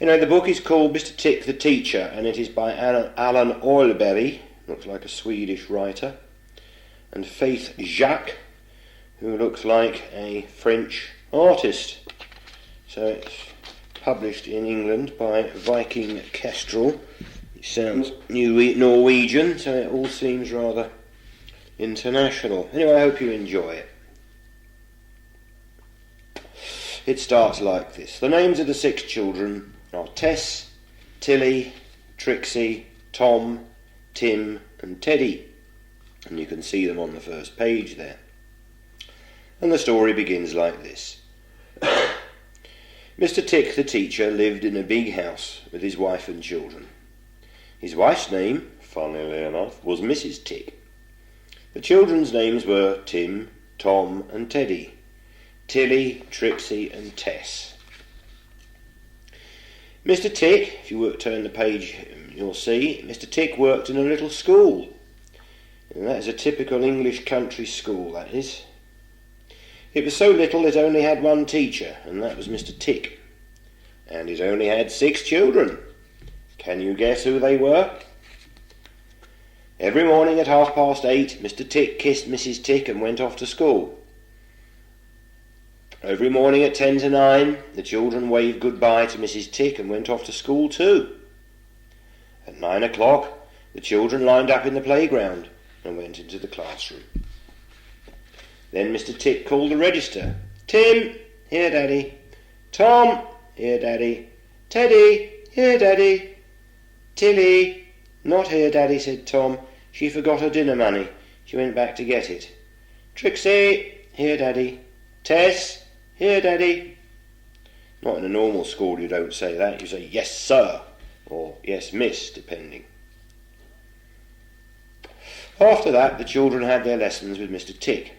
You know, the book is called Mr. Tick the Teacher, and it is by Allan Ahlberg, looks like a Swedish writer, and Faith Jacques, who looks like a French artist. So it's published in England by Viking Kestrel. It sounds Norwegian, so it all seems rather international. Anyway, I hope you enjoy it. It starts like this. The names of the 6 children are Tess, Tilly, Trixie, Tom, Tim and Teddy. And you can see them on the first page there. And the story begins like this. Mr. Tick the teacher lived in a big house with his wife and children. His wife's name, funnily enough, was Mrs. Tick. The children's names were Tim, Tom and Teddy, Tilly, Trixie and Tess. Mr. Tick, if you turn the page you'll see, Mr. Tick worked in a little school. And that is a typical English country school, that is. It was so little it only had one teacher, and that was Mr. Tick. And it only had 6 children. Can you guess who they were? Every morning at 8:30, Mr. Tick kissed Mrs. Tick and went off to school. Every morning at 9:10, the children waved goodbye to Mrs. Tick and went off to school too. At 9 o'clock, the children lined up in the playground and went into the classroom. Then Mr. Tick called the register. Tim, here Daddy. Tom, here Daddy. Teddy, here Daddy. Tilly, not here Daddy, said Tom. She forgot her dinner money. She went back to get it. Trixie, here Daddy. Tess, here Daddy. Not in a normal school you don't say that. You say yes sir or yes miss, depending. After that, the children had their lessons with Mr. Tick.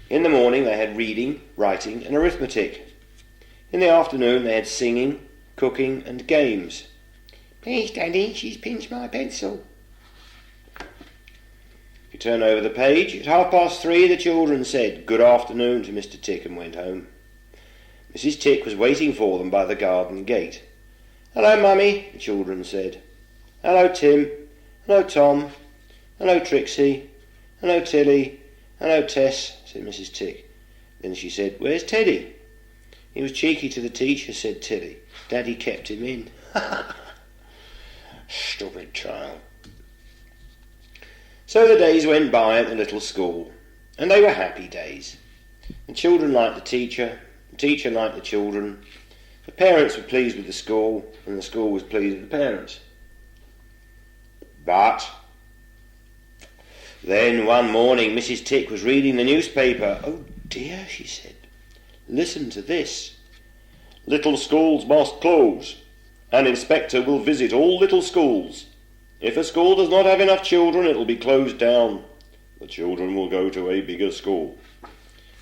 In the morning they had reading, writing and arithmetic. In the afternoon they had singing, cooking and games. Please Daddy, she's pinched my pencil. If you turn over the page, at 3:30 the children said good afternoon to Mr. Tick and went home. Mrs. Tick was waiting for them by the garden gate. Hello Mummy, the children said. Hello Tim, hello Tom, hello Trixie, hello Tilly, hello Tess, said Mrs. Tick. Then she said, where's Teddy? He was cheeky to the teacher, said Tilly. Daddy kept him in. Stupid child. So the days went by at the little school, and they were happy days. The children liked the teacher liked the children. The parents were pleased with the school, and the school was pleased with the parents. But then one morning Mrs. Tick was reading the newspaper. Oh dear, she said. Listen to this. Little schools must close. An inspector will visit all little schools. If a school does not have enough children, it will be closed down. The children will go to a bigger school.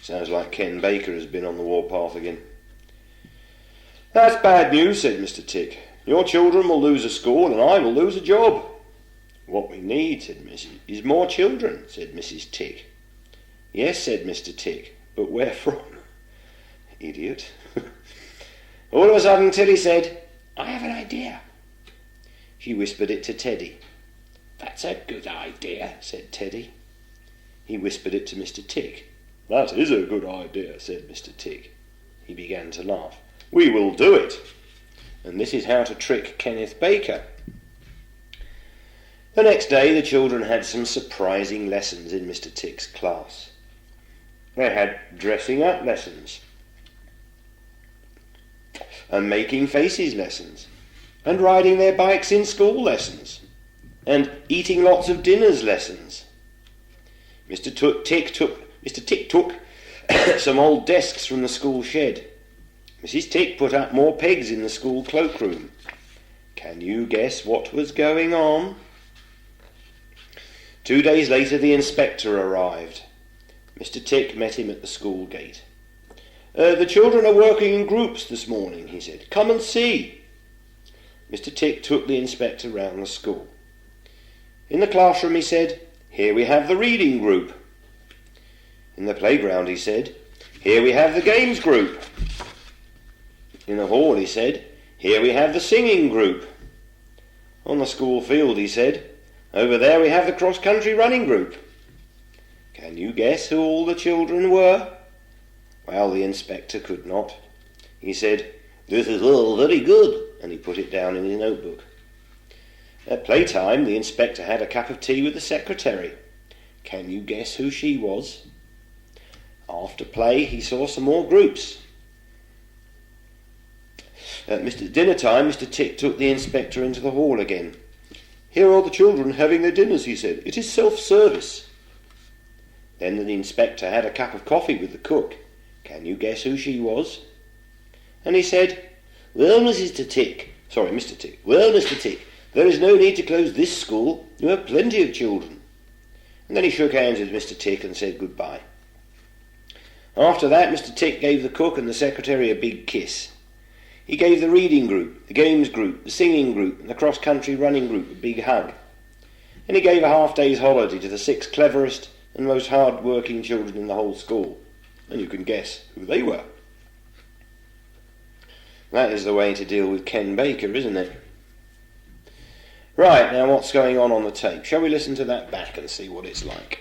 Sounds like Ken Baker has been on the warpath again. That's bad news, said Mr. Tick. Your children will lose a school and I will lose a job. What we need, said Mrs. is more children, said Mrs. Tick. Yes, said Mr. Tick, but where from? Idiot. All of a sudden Tilly said, I have an idea. She whispered it to Teddy. That's a good idea, said Teddy. He whispered it to Mr. Tick. That is a good idea, said Mr. Tick. He began to laugh. We will do it. And this is how to trick Kenneth Baker. The next day the children had some surprising lessons in Mr. Tick's class. They had dressing up lessons, and making faces lessons, and riding their bikes in school lessons, and eating lots of dinners lessons. Mr. Tick took some old desks from the school shed. Mrs. Tick put up more pegs in the school cloakroom. Can you guess what was going on? 2 days later the inspector arrived. Mr. Tick met him at the school gate. The children are working in groups this morning, he said. Come and see. Mr. Tick took the inspector round the school. In the classroom, he said, here we have the reading group. In the playground, he said, here we have the games group. In the hall, he said, Here we have the singing group. On the school field, he said. Over there we have the cross-country running group. Can you guess who all the children were? Well, the inspector could not. He said, "This is all very good," and he put it down in his notebook. At playtime, the inspector had a cup of tea with the secretary. Can you guess who she was? After play, he saw some more groups. At dinner time, Mr. Tick took the inspector into the hall again. "Here are the children having their dinners," he said. "It is self-service." Then the inspector had a cup of coffee with the cook. Can you guess who she was? And he said, Well, Mr. Tick, there is no need to close this school. You have plenty of children." And then he shook hands with Mr. Tick and said goodbye. After that, Mr. Tick gave the cook and the secretary a big kiss. He gave the reading group, the games group, the singing group, and the cross-country running group a big hug. And he gave a half-day's holiday to the 6 cleverest and most hard-working children in the whole school. And you can guess who they were. That is the way to deal with Ken Baker, isn't it? Right, now what's going on the tape? Shall we listen to that back and see what it's like?